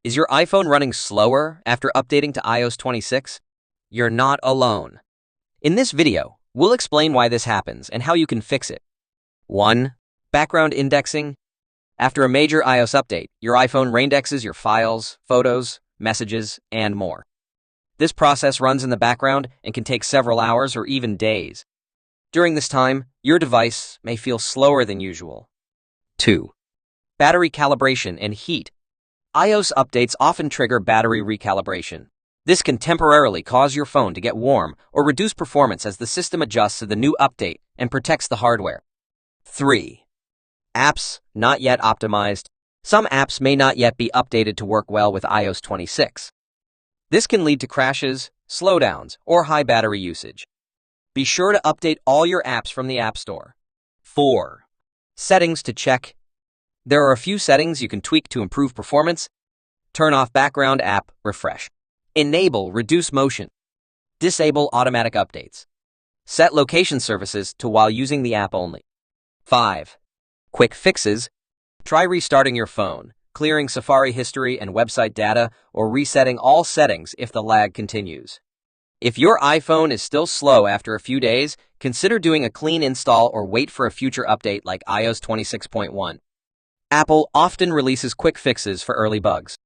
Is your iPhone running slower after updating to iOS 26? You're not alone. In this video, we'll explain why this happens and how you can fix it. 1. Background indexing. After a major iOS update, your iPhone reindexes your files, photos, messages, and more. This process runs in the background and can take several hours or even days. During this time, your device may feel slower than usual. 2. Battery calibration and heat. iOS updates often trigger battery recalibration. This can temporarily cause your phone to get warm or reduce performance as the system adjusts to the new update and protects the hardware. 3. Apps not yet optimized. Some apps may not yet be updated to work well with iOS 26. This can lead to crashes, slowdowns, or high battery usage. Be sure to update all your apps from the App Store. 4. Settings to check. There are a few settings you can tweak to improve performance. Turn off background app refresh. Enable reduce motion. Disable automatic updates. Set location services to while using the app only. 5. Quick fixes. Try restarting your phone, clearing Safari history and website data, or resetting all settings if the lag continues. If your iPhone is still slow after a few days, consider doing a clean install or wait for a future update like iOS 26.1. Apple often releases quick fixes for early bugs.